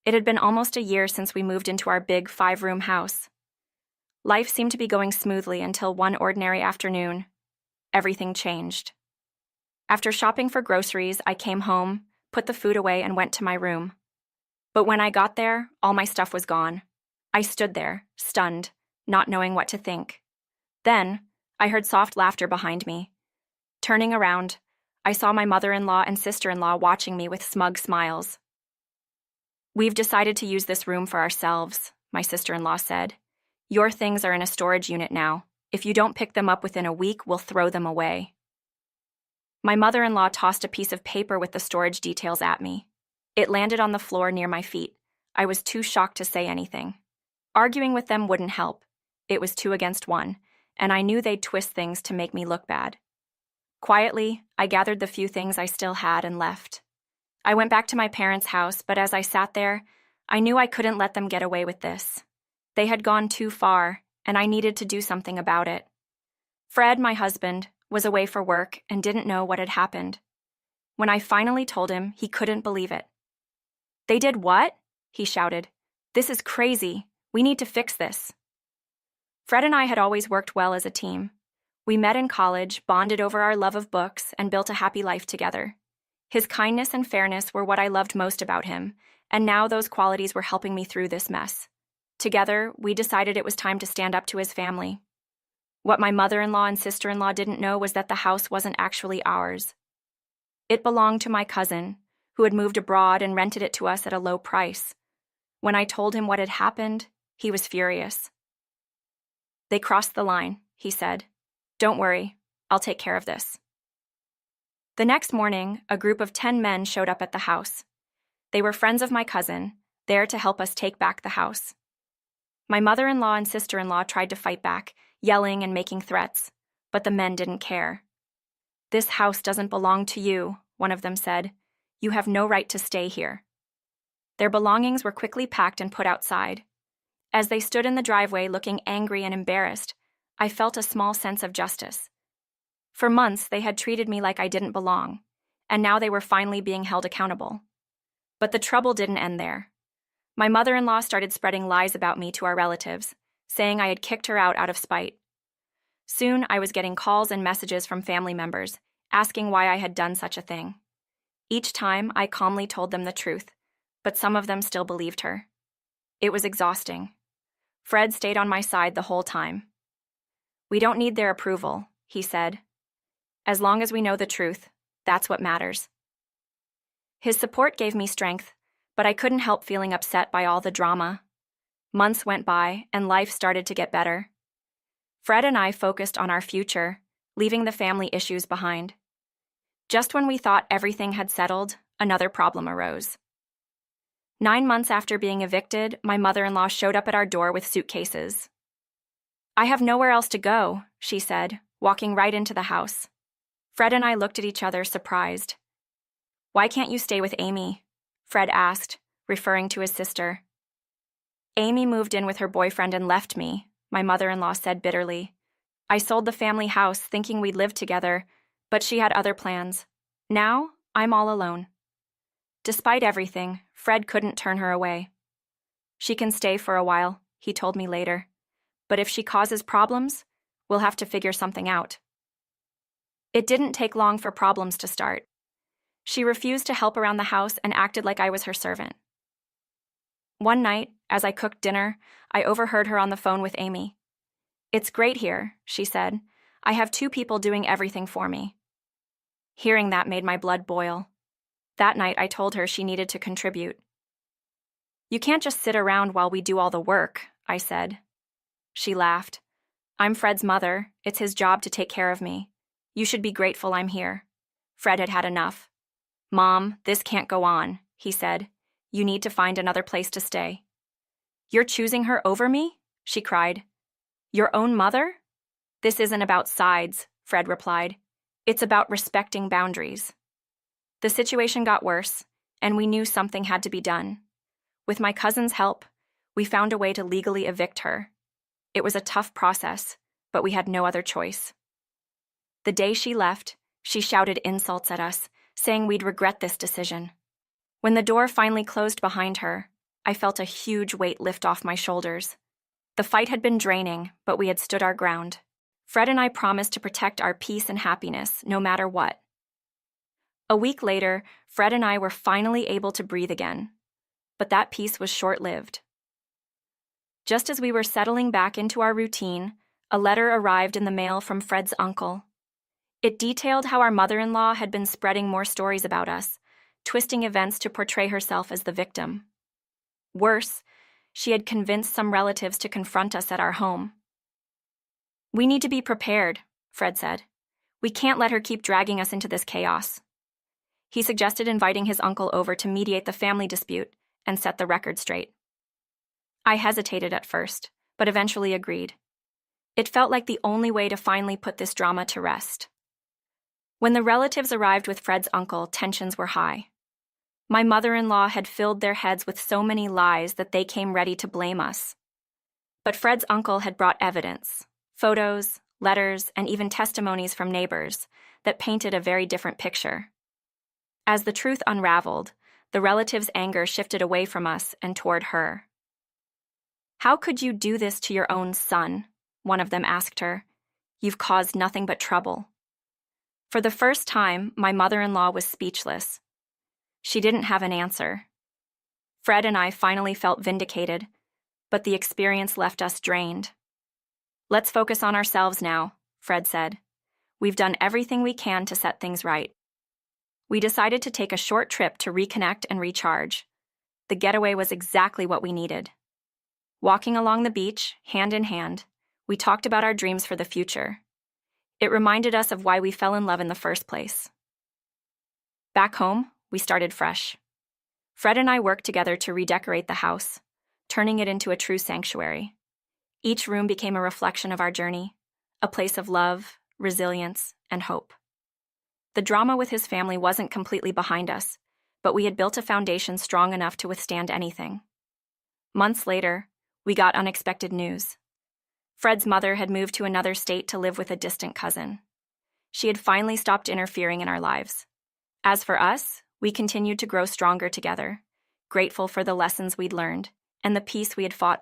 It had been almost a year since we moved into our big 5-room house. Life seemed to be going smoothly until one ordinary afternoon. Everything changed. After shopping for groceries, I came home, put the food away, and went to my room. But when I got there, all my stuff was gone. I stood there, stunned, not knowing what to think. Then, I heard soft laughter behind me. Turning around, I saw my mother-in-law and sister-in-law watching me with smug smiles. "We've decided to use this room for ourselves," my sister-in-law said. "Your things are in a storage unit now. If you don't pick them up within a week, we'll throw them away." My mother-in-law tossed a piece of paper with the storage details at me. It landed on the floor near my feet. I was too shocked to say anything. Arguing with them wouldn't help. It was 2 against 1, and I knew they'd twist things to make me look bad. Quietly, I gathered the few things I still had and left. I went back to my parents' house, but as I sat there, I knew I couldn't let them get away with this. They had gone too far, and I needed to do something about it. Fred, my husband, was away for work and didn't know what had happened. When I finally told him, he couldn't believe it. "They did what?" he shouted. "This is crazy. We need to fix this." Fred and I had always worked well as a team. We met in college, bonded over our love of books, and built a happy life together. His kindness and fairness were what I loved most about him, and now those qualities were helping me through this mess. Together, we decided it was time to stand up to his family. What my mother-in-law and sister-in-law didn't know was that the house wasn't actually ours. It belonged to my cousin, who had moved abroad and rented it to us at a low price. When I told him what had happened, he was furious. "They crossed the line," he said. "Don't worry, I'll take care of this." The next morning, a group of 10 men showed up at the house. They were friends of my cousin, there to help us take back the house. My mother-in-law and sister-in-law tried to fight back, yelling and making threats, but the men didn't care. "This house doesn't belong to you," one of them said. "You have no right to stay here." Their belongings were quickly packed and put outside. As they stood in the driveway looking angry and embarrassed, I felt a small sense of justice. For months, they had treated me like I didn't belong, and now they were finally being held accountable. But the trouble didn't end there. My mother-in-law started spreading lies about me to our relatives, saying I had kicked her out of spite. Soon, I was getting calls and messages from family members, asking why I had done such a thing. Each time, I calmly told them the truth, but some of them still believed her. It was exhausting. Fred stayed on my side the whole time. "We don't need their approval," he said. "As long as we know the truth, that's what matters." His support gave me strength, but I couldn't help feeling upset by all the drama. Months went by, and life started to get better. Fred and I focused on our future, leaving the family issues behind. Just when we thought everything had settled, another problem arose. 9 months after being evicted, my mother-in-law showed up at our door with suitcases. "I have nowhere else to go," she said, walking right into the house. Fred and I looked at each other, surprised. "Why can't you stay with Amy?" Fred asked, referring to his sister. "Amy moved in with her boyfriend and left me," my mother-in-law said bitterly. "I sold the family house thinking we'd live together, but she had other plans. Now, I'm all alone." Despite everything, Fred couldn't turn her away. "She can stay for a while," he told me later. "But if she causes problems, we'll have to figure something out." It didn't take long for problems to start. She refused to help around the house and acted like I was her servant. One night, as I cooked dinner, I overheard her on the phone with Amy. "It's great here," she said. "I have 2 people doing everything for me." Hearing that made my blood boil. That night, I told her she needed to contribute. "You can't just sit around while we do all the work," I said. She laughed. "I'm Fred's mother. It's his job to take care of me. You should be grateful I'm here." Fred had had enough. "Mom, this can't go on," he said. "You need to find another place to stay." "You're choosing her over me?" she cried. "Your own mother?" "This isn't about sides," Fred replied. "It's about respecting boundaries." The situation got worse, and we knew something had to be done. With my cousin's help, we found a way to legally evict her. It was a tough process, but we had no other choice. The day she left, she shouted insults at us, saying we'd regret this decision. When the door finally closed behind her, I felt a huge weight lift off my shoulders. The fight had been draining, but we had stood our ground. Fred and I promised to protect our peace and happiness, no matter what. A week later, Fred and I were finally able to breathe again. But that peace was short-lived. Just as we were settling back into our routine, a letter arrived in the mail from Fred's uncle. It detailed how our mother-in-law had been spreading more stories about us, twisting events to portray herself as the victim. Worse, she had convinced some relatives to confront us at our home. "We need to be prepared," Fred said. "We can't let her keep dragging us into this chaos." He suggested inviting his uncle over to mediate the family dispute and set the record straight. I hesitated at first, but eventually agreed. It felt like the only way to finally put this drama to rest. When the relatives arrived with Fred's uncle, tensions were high. My mother-in-law had filled their heads with so many lies that they came ready to blame us. But Fred's uncle had brought evidence, photos, letters, and even testimonies from neighbors that painted a very different picture. As the truth unraveled, the relatives' anger shifted away from us and toward her. "How could you do this to your own son?" one of them asked her. "You've caused nothing but trouble." For the first time, my mother-in-law was speechless. She didn't have an answer. Fred and I finally felt vindicated, but the experience left us drained. "Let's focus on ourselves now," Fred said. "We've done everything we can to set things right." We decided to take a short trip to reconnect and recharge. The getaway was exactly what we needed. Walking along the beach, hand in hand, we talked about our dreams for the future. It reminded us of why we fell in love in the first place. Back home, we started fresh. Fred and I worked together to redecorate the house, turning it into a true sanctuary. Each room became a reflection of our journey, a place of love, resilience, and hope. The drama with his family wasn't completely behind us, but we had built a foundation strong enough to withstand anything. Months later, we got unexpected news. Fred's mother had moved to another state to live with a distant cousin. She had finally stopped interfering in our lives. As for us, we continued to grow stronger together, grateful for the lessons we'd learned and the peace we had fought